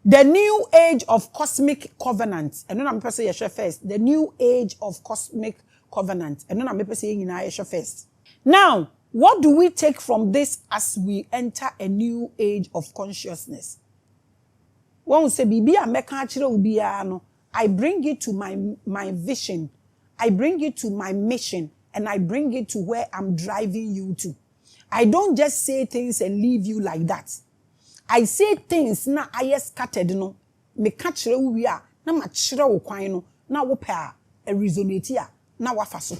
The new age of cosmic covenant. And then I'm person yesha first. The new age of cosmic covenant. And then I'm person yesha first. Now, what do we take from this as we enter a new age of consciousness? One say bibi ameka achire ubia no. I bring it to my vision. I bring it to my mission, and I bring it to where I'm driving you to. I don't just say things and leave you like that. I say things na I scattered no. Me kachire ubia na ma chire wo kwan no na wo pa a resonate a na wafa so.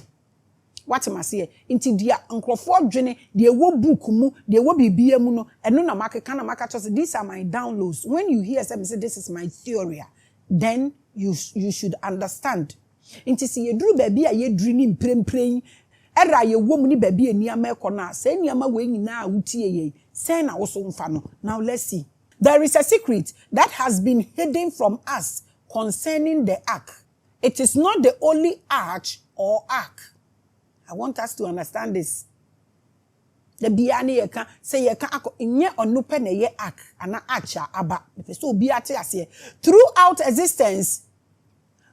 What am I saying? Inti dia nkrofo dwene de wo book mu de wo bibia mu no eno na makeka na makacho say these are my downloads. When you hear something say this is my theory, then you should understand. Inti si yedru baby a yedru ni mprempren era ye wo mu ni baby eniama ekona say eniama we nyina wutie ye say na wo so mfa no. Now let's see. There is a secret that has been hidden from us concerning the ark. It is not the only arch or ark. I want us to understand this. The biani yeka say yeka ako inye onupe ne ye ark ana acha aba. So biate ase. Throughout existence,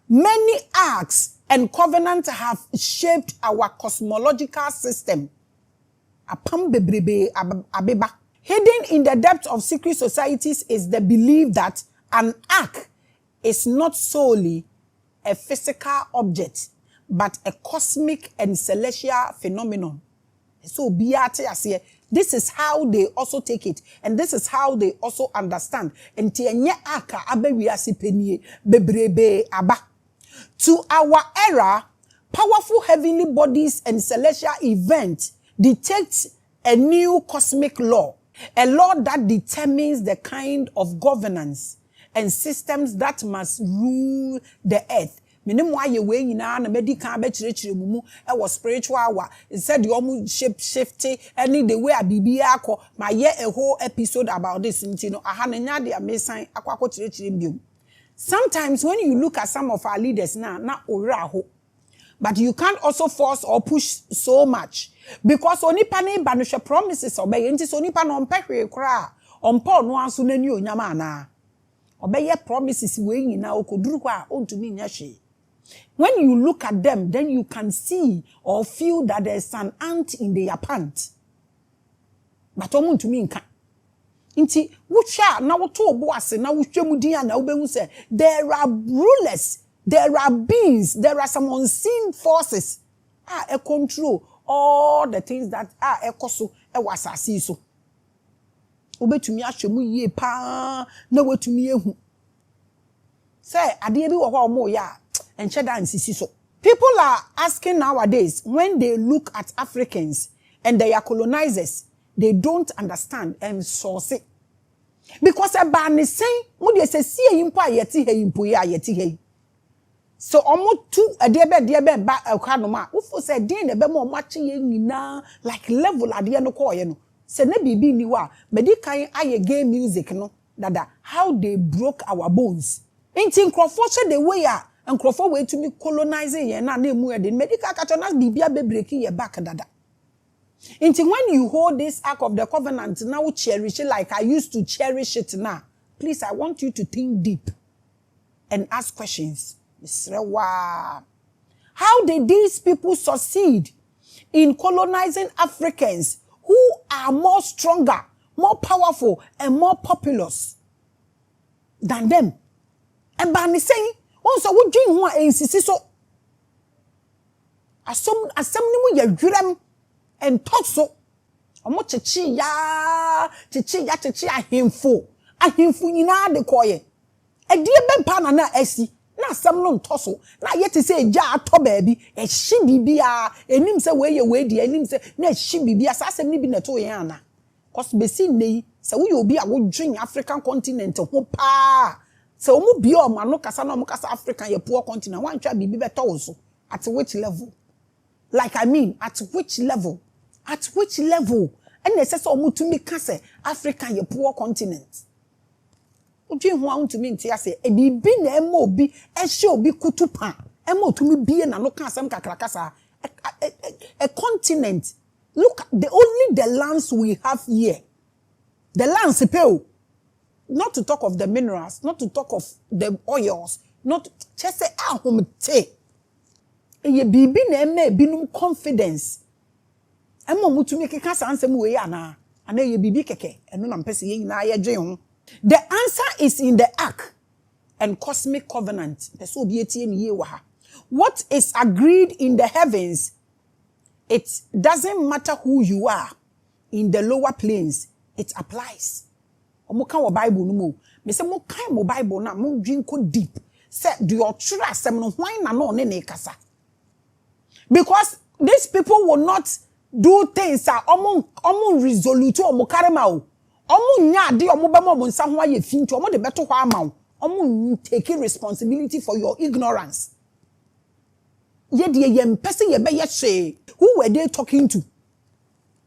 many arks and covenants have shaped our cosmological system. Apam bebrebe abeba. Hidden in the depths of secret societies is the belief that an ark is not solely a physical object, but a cosmic and celestial phenomenon. So this is how they also take it, and this is how they also understand. To our era, powerful heavenly bodies and celestial events detect a new cosmic law, a law that determines the kind of governance and systems that must rule the earth. Minim wa ye we nyina na medical be chire mumu e was spiritual hour. It said the omu shape shifty any the way a bibia akọ ma ye a whole episode about this no aha na nya de amesan akọ chire biom. Sometimes when you look at some of our leaders now na ora ho, but you can't also force or push so much because onipa na ba no hwe promises obey nti so onipa no mpehwe kra ompo no anso nani onyama na obey promises we nyina okoduru kwa ontumi nya hwe. When you look at them, then you can see or feel that there's an ant in their pant. But omun to me nka. Inti wucha na woto obo ase na wuhwemu din na wobehu say there are rulers, there are beings, there are some unseen forces e control all the things that ekoso e wasasi so. Obetumi ahwemu yie pa na watumi ehu. Say ade bi wo ho omo ya. People are asking nowadays, when they look at Africans and their colonizers, they don't understand and source it. Because a ban is saying, so almost two a dear bed back a canoma, who said, Dean, a bemo matching like level at the end of coin. Say, nebi be niwa, medikai aye gay music, no, that how they broke our bones. Ain't in Crawford the way and Crawford way to me colonizing ye na name the medical katonas bibia be breaking your back dada. Until when you hold this ark of the covenant now cherish it like I used to cherish it now. Please, I want you to think deep and ask questions. How did these people succeed in colonizing Africans who are more stronger, more powerful, and more populous than them? And Barney saying, also, what dream one insist so? Assume ni mu yadwuram and talk so. Omo chechi ya ahemfo nyina de koye. E die be pa na asi na asam no ntoso na yeti say ja ato baabi e hye bibia enim se we ye we di enim se na hye bibia sa asam ni bi na to yen ana. Cause be see nei se we obi a wo dream African continent ho pa. So omu bio mano kasa na omu kasa African ye poor continent wan twa bibi beto wo so at which level? Like I mean at which level? At which level? And they say so omu to me kase African ye poor continent. Oji ho an to me ntia say e bibi na ema obi e hye obi kutupa ema to me bie na no ka asem kakrakasa a continent. Look, only the lands we have here. The lands pay not to talk of the minerals, not to talk of the oils, not just say home te. Ye bibi na eme binum confidence. Emo mutumi keka sansem we ya na ana ye bibi keke eno na mpese ye nyina ye dwen ho. The answer is in the ark and cosmic covenant. Pese obi etie ne ye wa ha. What is agreed in the heavens, it doesn't matter who you are in the lower planes, it applies. Omo kan wo Bible no mo. Me say mo kan mo Bible na mo dwen ko deep. Say do your true asem no hwan na no ne kasa. Because these people will not do things that omo resolute omo karema o. Omo nya ade omo be mo nsa ho aye fintu omo de beto ho ama o. Omo taking responsibility for your ignorance. Ye de ye mpese ye be ye hwe. Who were they talking to?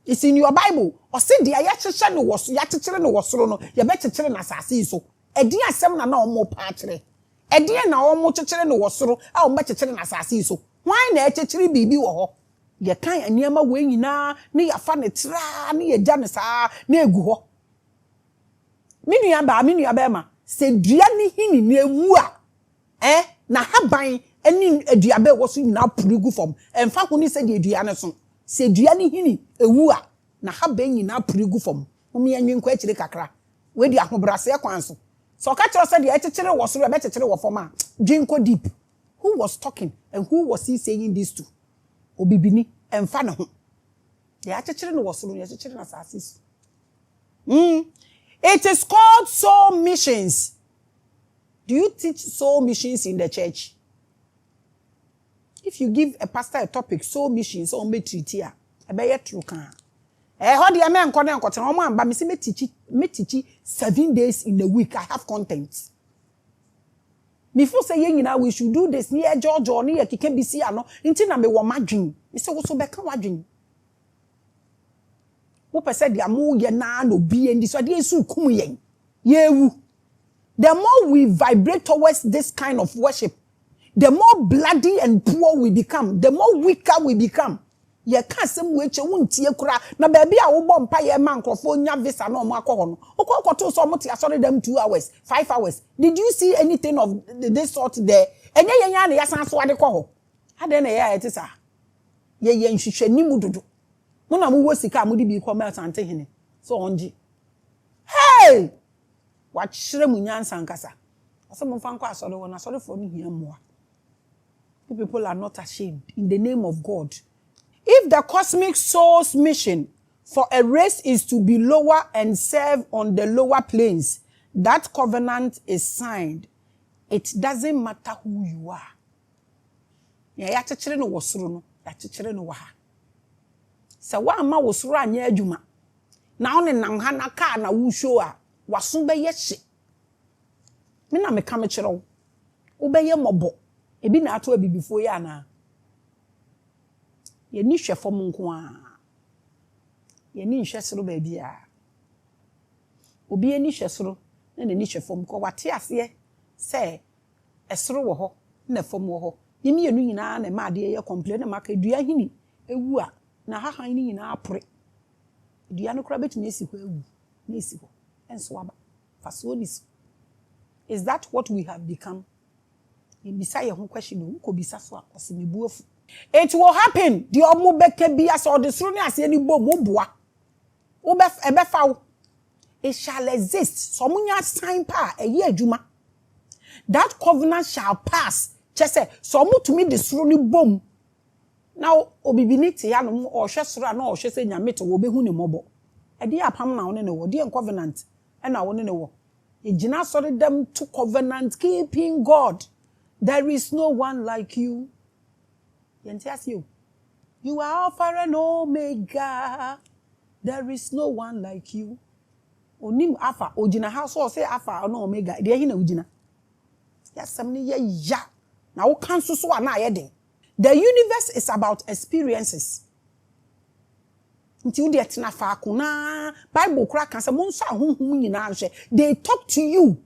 It's in your Bible. Or say de ya chechire no wo so ya chechire no wo soro no ye be chechire na asase so. Edi asem na omo pa kire. Edi na omo chechire no wo soro a omo be chechire na asase so. Why na chechire bibi wo ho? Ye kan aniema we nyina ne ya fa ne tra ne ye gya ne saa na egu ho. Minu ba ma se dua ne hini ne ewu a na haban eni aduabe wo so nyina purigu fom emfa ho ni se de dua ne so se dua ne hini ewu a na haban nyina purigu fom omi anwenkwa akire kakra we di ahobrase kwan so so ka kire se de echechire wo so be chechire wo fom a dwinko deep. Who was talking and who was he saying this to? Obibini emfa ne ho de echechire no wo so no echechire na sasis. It is called soul missions. Do you teach soul missions in the church? If you give a pastor a topic, soul missions, on be treat here, a be true can. How do you mean? But me teach 7 days in a week. I have content. Before saying now we should do this near George or near KBC, ano, until I me wa madwin. Me say so be kan wadwin. Who said the amu ye na no be and this so dey su kum yen. Yewu. The more we vibrate towards this kind of worship, the more bloody and poor we become, the more weaker we become. Ye ka sem we che wontie kura na ba bia wo bom pa ye man krofo nya visa na omo akọ ho no. Okọ so omo te asori them 2 hours, 5 hours. Did you see anything of this sort there? Enye ye nya na yasan so ade kọ ho. Ade na ye ete sa. Ye nhwehwe ni mududu. Mo na mo wo sika mo di bi commerce ante hene. So onji. Hey! Wa kyere mu nyansa nkasa. Asa mo fa nkọ asori wo na asori for no hia moa. People are not ashamed in the name of God. If the cosmic soul's mission for a race is to be lower and serve on the lower planes, that covenant is signed. It doesn't matter who you are. Ya chechere no wosoro no, ya chechere no wa ha. Se wa ama wosoro anya adwuma. Na one nam ha na ka na wo show a, waso be ye hye. Me na me ka me kire wo. Wo be ye mobo. Ebi na ato abibifo ya na. Ye ni hwefo mo nko a. Ye ni hwesoro ba bia. Obi ye ni hwesoro na ni hwefo mo ko wate ase se esoro wo ho na fom wo ho. Ye mi enu nyina na ma de ye complain na maka dua hini ewu a na hahan ni nyina apre. Dua no kra betumi esi ho ewu na esi ho. Enso aba. Faso ni. Is that what we have become? It will happen. The omubeke be as or the sruni as any bomboa. It shall exist. Somunya sign pa a year juma. That covenant shall pass. Just say, somu to me the sruni bomb. Now, obibiniti yanum or shesra no or shese nyamito will be huni mobo. A dear pam now in the war, dear covenant, and I want in the war. A jina sorry them to covenant keeping God. There is no one like you. You are Alpha and Omega. There is no one like you. Onim Alpha, Ojina house or say Alpha or Omega. There you know Ojina. Yes, some ya. Now cancel so na yede. The universe is about experiences. Until they tina fa kuna Bible crack and some they talk to you.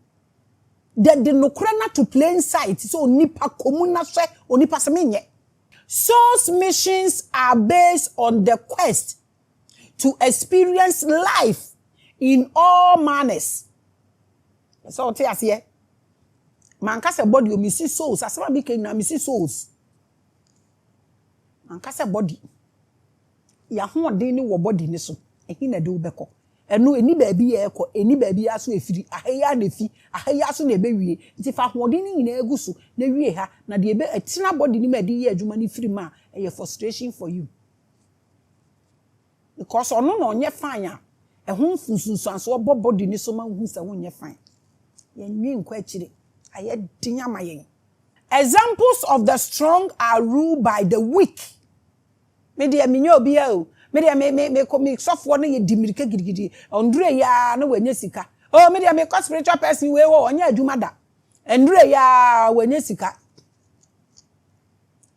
The nokrana to plain sight so nipa komuna hwe onipa semenye. Soul's missions are based on the quest to experience life in all manners. So te ase manka se body o misi souls asema bi ken na misi souls manka se body ya ho odin ni wo body ni so ehi na de ubeko enu eni baabi ye ekọ eni baabi aso efiri ahaya na efi ahaya aso na ebewie nti fa ho odin ni nyina eguso na wie ha na de ebe etina body ni ma de ye adwuma ni firi ma eye frustration for you because ono no onye fine a ehun funsunsanso obo body ni so ma hu se ho nye fine ye nwi nkwa akire aye dinya mayen. Examples of the strong are ruled by the weak. Me de minyo obi a o me de me sofo no ye dimirika gidigidi ondure ya na wanya sika oh me de me cause spiritual person we wo onya adwuma da endure ya wanya sika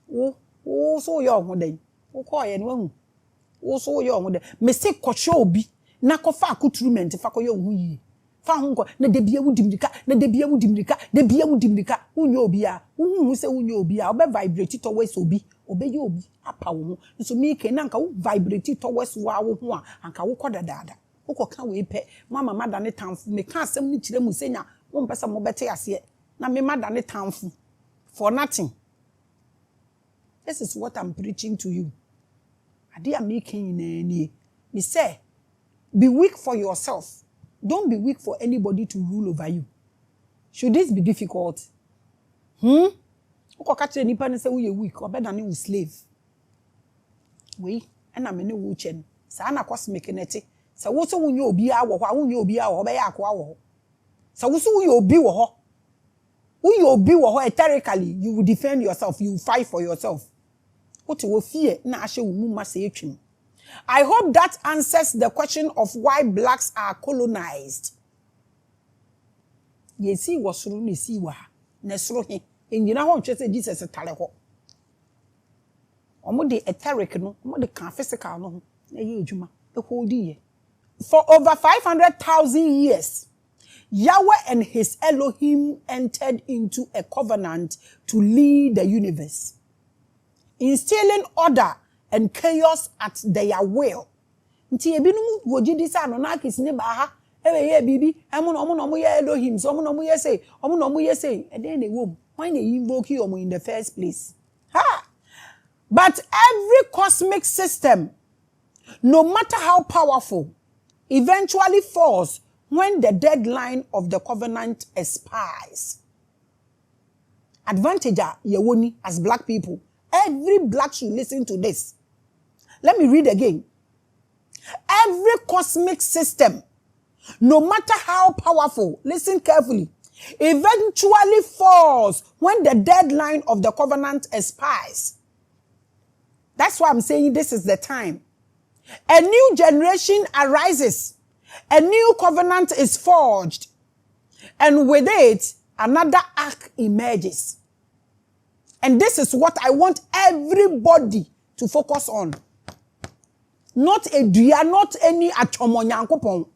wo so yo ho den wo ko ye no hu wo so yo ho den me se kwohwe obi na kofa accoutrement fa koyo hu yi fa ho ko na de bia wudimirika na de bia wudimirika de bia wudimirika unyo obi a hu se unyo obi a obe vibrate towards obi obeye obi apa wo nso me ke na nka wo vibrate towards wa wo ho a anka wo koda dada wo koka we pe mama mada ne tamfo me ka asem ni kire mu senya wo mpesa mo bete ase na me mada ne tamfo for nothing. This is what I'm preaching to you. Ade am making ni me say be weak for yourself. Don't be weak for anybody to rule over you. Should this be difficult? Uko kachire nipa ne se wo ye weak obeda ne wo slave. We na me ne wo chen. Sa na cosmic nete. Sa wo so wunye obi a wo ho a wunye obi a wo be ya akwa wo ho. Sa wo so wunye obi wo ho. Wunye obi wo ho ethically you will defend yourself, you will fight for yourself. What wo fear na ahye wo mu ma se etwim. I hope that answers the question of why blacks are colonized. Yesi wasuru ne si wa na soro he enjina ho ntwe se Jesus tale ho. Omo de etheric no, omo de kan physical no na ye adwuma e hold ye. For over 500,000 years, Yahweh and his Elohim entered into a covenant to lead the universe, instilling order and chaos at their will. Nti ebinum woji disa no na kisine ba ha ewe ye bibi emu no mo ye Elohim so mo no mo ye say omo no mo ye say e dey na wom why na invoke you in the first place. Ha! But every cosmic system, no matter how powerful, eventually falls when the deadline of the covenant expires. Advantage yewoni as black people. Every black should listen to this. Let me read again. Every cosmic system, no matter how powerful, listen carefully, eventually falls when the deadline of the covenant expires. That's why I'm saying this is the time. A new generation arises. A new covenant is forged. And with it, another ark emerges. And this is what I want everybody to focus on. Not a dia, not any atomonyankopon.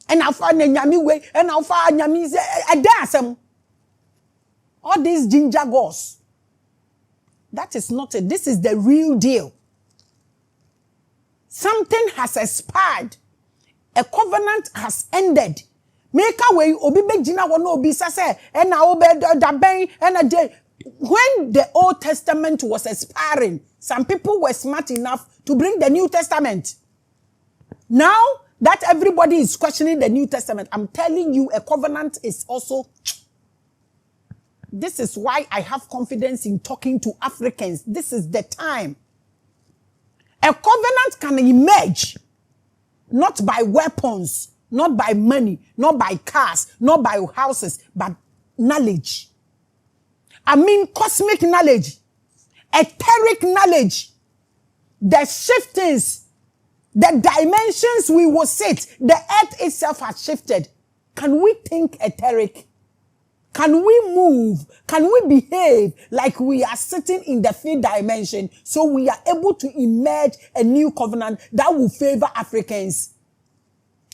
And alpha nyami way, and alpha nyami say adasem. All these ginger gods. That is not it. This is the real deal. Something has expired. A covenant has ended. Make a way, obi be jina wono obi sase, and now obe da ben, and a day. When the Old Testament was expiring, some people were smart enough to bring the New Testament. Now that everybody is questioning the New Testament, I'm telling you, a covenant is also... This is why I have confidence in talking to Africans. This is the time. A covenant can emerge, not by weapons, not by money, not by cars, not by houses, but knowledge. I mean cosmic knowledge, etheric knowledge, the shiftings, the dimensions we will sit, the earth itself has shifted. Can we think etheric? Can we move? Can we behave like we are sitting in the fifth dimension so we are able to emerge a new covenant that will favor Africans?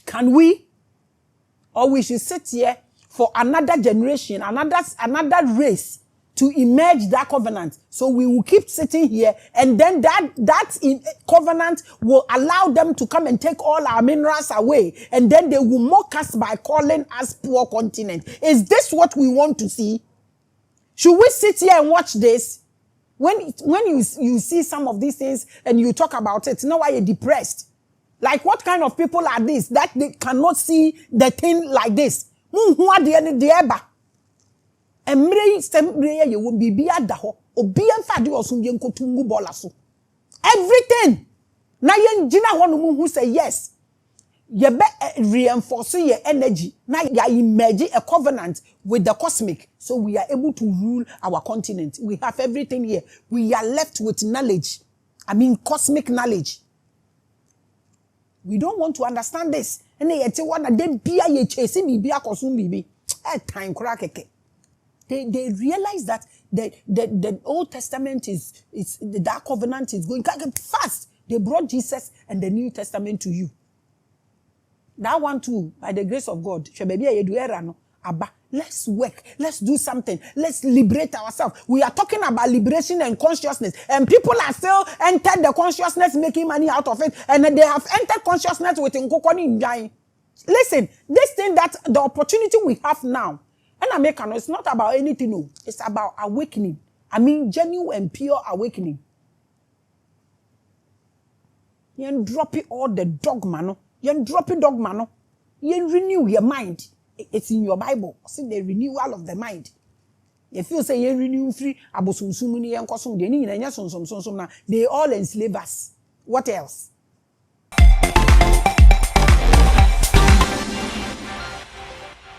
Can we? Or we should sit here for another generation, another race to emerge that covenant. So we will keep sitting here, and then that covenant will allow them to come and take all our minerals away, and then they will mock us by calling us poor continent. Is this what we want to see? Should we sit here and watch this? When you see some of these things and you talk about it, now you're depressed. Like, what kind of people are these that they cannot see the thing like this? Everything. Now who say yes. You reinforce your energy. Now you emerge a covenant with the cosmic. So we are able to rule our continent. We have everything here. We are left with knowledge. I mean, cosmic knowledge. We don't want to understand this. And they realize that the Old Testament is that covenant is going fast. They brought Jesus and the New Testament to you. That one too, by the grace of God. Let's work. Let's do something. Let's liberate ourselves. We are talking about liberation and consciousness. And people are still entered the consciousness, making money out of it. And they have entered consciousness with Nkokoni Njai. Listen, this thing that the opportunity we have now, and American, it's not about anything new. It's about awakening. I mean, genuine and pure awakening. You drop it all the dogma, no? You drop it dogma, no? You renew your mind. It's in your Bible. See the renewal of the mind. If you say you renew free, they all enslave us. What else?